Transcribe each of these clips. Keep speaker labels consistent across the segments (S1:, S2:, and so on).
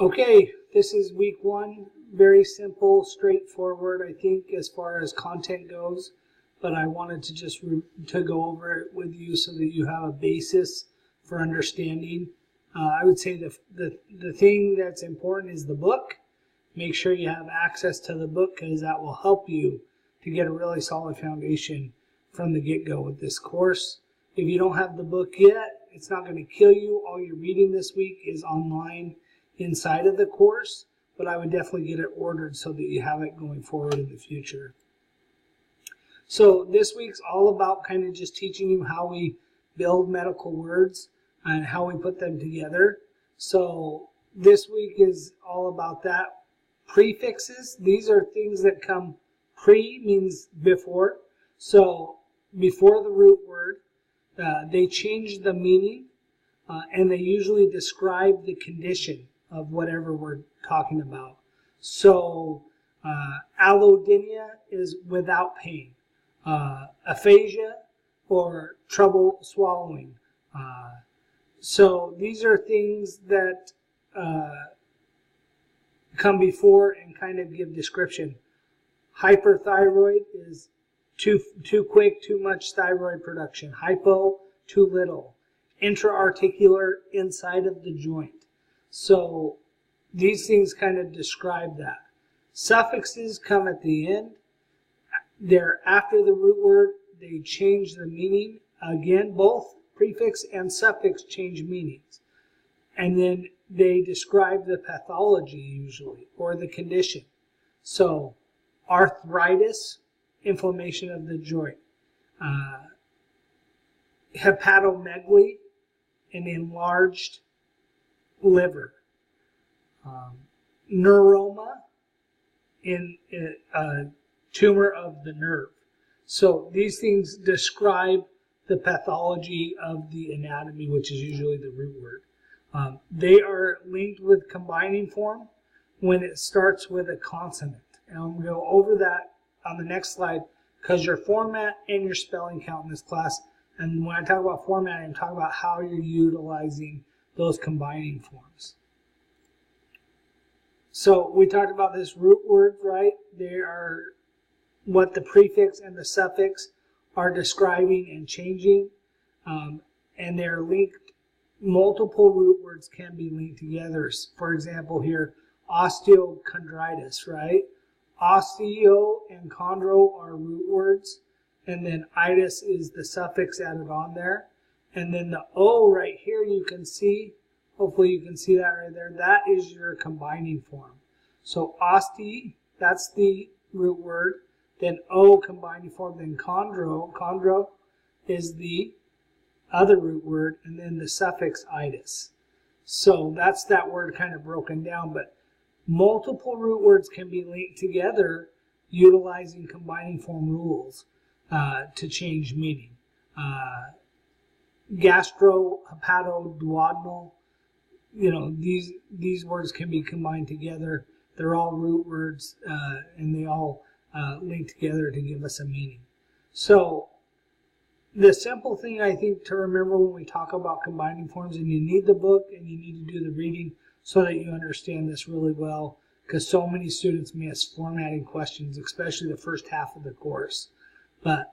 S1: Okay, this is week 1. Very simple, straightforward, I think, as far as content goes. But I wanted to just to go over it with you so that you have a basis for understanding. I would say the thing that's important is the book. Make sure you have access to the book because that will help you to get a really solid foundation from the get-go with this course. If you don't have the book yet, it's not going to kill you. All you're reading this week is online inside of the course, but I would definitely get it ordered so that you have it going forward in the future. So this week's all about kind of just teaching you how we build medical words and how we put them together. So this week is all about that. Prefixes, these are things that come pre means before. So before the root word, they change the meaning and they usually describe the condition of whatever we're talking about. So allodynia is without pain. Aphasia or trouble swallowing. So these are things that come before and kind of give description. Hyperthyroid is too quick, too much thyroid production. Hypo, too little. Intra-articular, inside of the joint. So these things kind of describe that. Suffixes come at the end. They're after the root word. They change the meaning. Again, both prefix and suffix change meanings. And then they describe the pathology usually, or the condition. So arthritis, inflammation of the joint. Hepatomegaly, an enlarged liver. Neuroma, in a tumor of the nerve. So these things describe the pathology of the anatomy, which is usually the root word. They are linked with combining form when it starts with a consonant. And I'm going to go over that on the next slide because your format and your spelling count in this class. And when I talk about format, I'm talking about how you're utilizing those combining forms. So we talked about this root words, right? They are what the prefix and the suffix are describing and changing. And they're linked. Multiple root words can be linked together. For example here, osteochondritis, right? Osteo and chondro are root words. And then itis is the suffix added on there. And then the O right here you can see, hopefully you can see that right there. That is your combining form. So oste, that's the root word. Then O combining form. Then chondro is the other root word. And then the suffix itis. So that's that word kind of broken down. But multiple root words can be linked together utilizing combining form rules to change meaning. Gastro, hepato, duodenal, these words can be combined together. They're all root words and they all link together to give us a meaning. So the simple thing I think to remember when we talk about combining forms, and you need the book and you need to do the reading so that you understand this really well, because so many students miss formatting questions, especially the first half of the course. But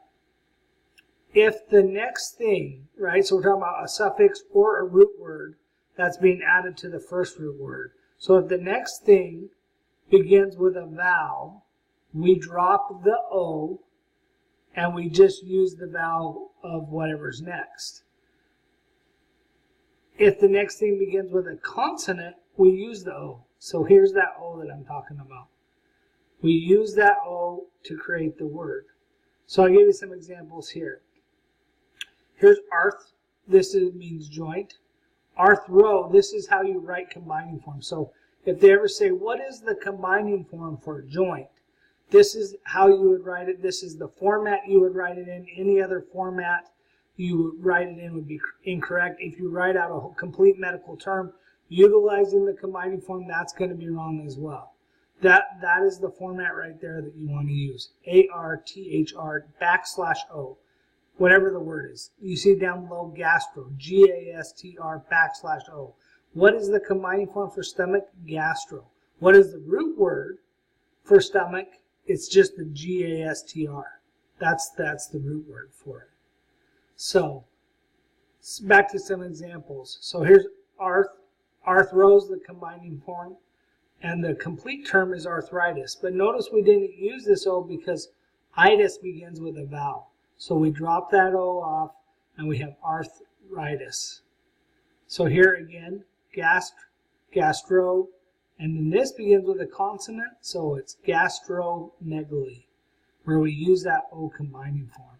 S1: if the next thing, right, so we're talking about a suffix or a root word that's being added to the first root word. So if the next thing begins with a vowel, we drop the O and we just use the vowel of whatever's next. If the next thing begins with a consonant, we use the O. So here's that O that I'm talking about. We use that O to create the word. So I'll give you some examples here. Here's arth. This means joint. Arthro, this is how you write combining form. So if they ever say, what is the combining form for joint? This is how you would write it. This is the format you would write it in. Any other format you would write it in would be incorrect. If you write out a complete medical term utilizing the combining form, that's going to be wrong as well. That is the format right there that you want to use. ARTHR \O. Whatever the word is. You see down below gastro, GASTR \O. What is the combining form for stomach? Gastro. What is the root word for stomach? It's just the G-A-S-T-R. That's the root word for it. So, back to some examples. So here's arthros, the combining form, and the complete term is arthritis. But notice we didn't use this O because itis begins with a vowel. So we drop that O off and we have arthritis. So here again, gastro, and then this begins with a consonant, so it's gastromegaly, where we use that O combining form.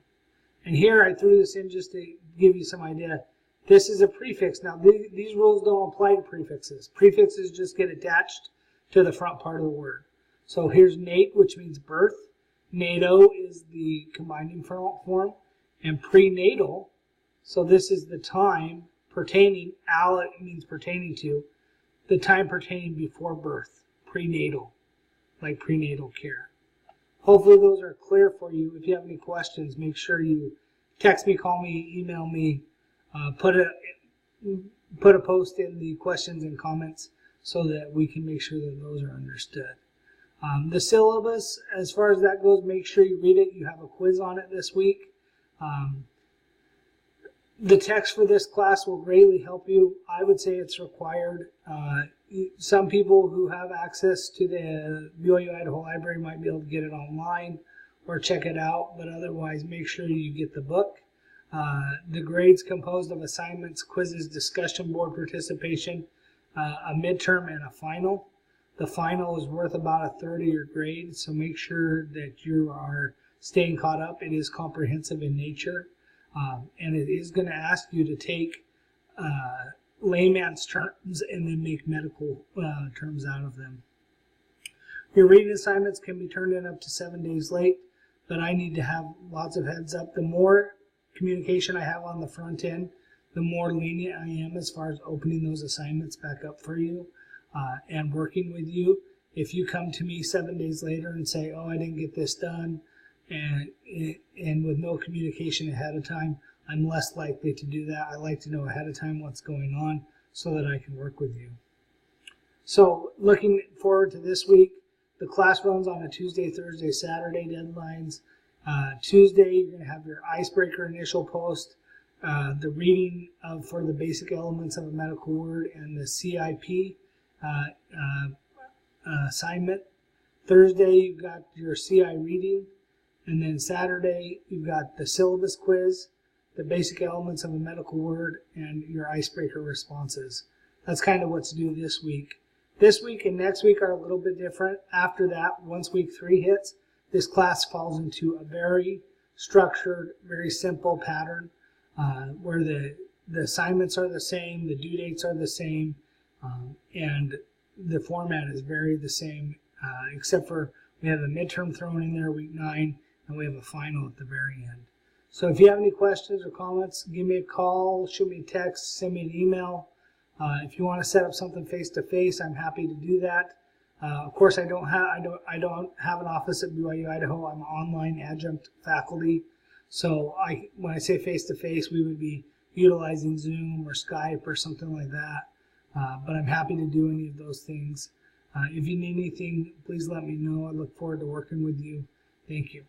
S1: And here I threw this in just to give you some idea. This is a prefix. Now these rules don't apply to prefixes. Prefixes just get attached to the front part of the word. So here's nate, which means birth. Nato is the combining form. And prenatal, so this is the time pertaining, al means pertaining to, the time pertaining before birth. Prenatal, like prenatal care. Hopefully those are clear for you. If you have any questions, make sure you text me, call me, email me, put a post in the questions and comments so that we can make sure that those are understood. The syllabus, as far as that goes, make sure you read it. You have a quiz on it this week. The text for this class will greatly help you. I would say it's required. Some people who have access to the BYU Idaho Library might be able to get it online or check it out, but otherwise make sure you get the book. The grades composed of assignments, quizzes, discussion board participation, a midterm, and a final. The final is worth about a third of your grade, so make sure that you are staying caught up. It is comprehensive in nature, and it is going to ask you to take layman's terms and then make medical terms out of them. Your reading assignments can be turned in up to 7 days late, but I need to have lots of heads up. The more communication I have on the front end, the more lenient I am as far as opening those assignments back up for you and working with you. If you come to me 7 days later and say, oh, I didn't get this done, and with no communication ahead of time, I'm less likely to do that. I like to know ahead of time what's going on so that I can work with you. So looking forward to this week, the class runs on a Tuesday, Thursday, Saturday deadlines. Tuesday, you're going to have your icebreaker initial post, the reading for the basic elements of a medical word, and the CIP assignment. Thursday, you've got your CI reading. And then Saturday, you've got the syllabus quiz, the basic elements of a medical word, and your icebreaker responses. That's kind of what to do this week. This week and next week are a little bit different. After that, once week 3 hits, this class falls into a very structured, very simple pattern where the assignments are the same, the due dates are the same, and the format is very the same, except for we have a midterm thrown in there, week 9, and we have a final at the very end. So if you have any questions or comments, give me a call, shoot me a text, send me an email. If you want to set up something face-to-face, I'm happy to do that. Of course, I don't have an office at BYU Idaho. I'm online adjunct faculty. So when I say face-to-face, we would be utilizing Zoom or Skype or something like that. But I'm happy to do any of those things. If you need anything, please let me know. I look forward to working with you. Thank you.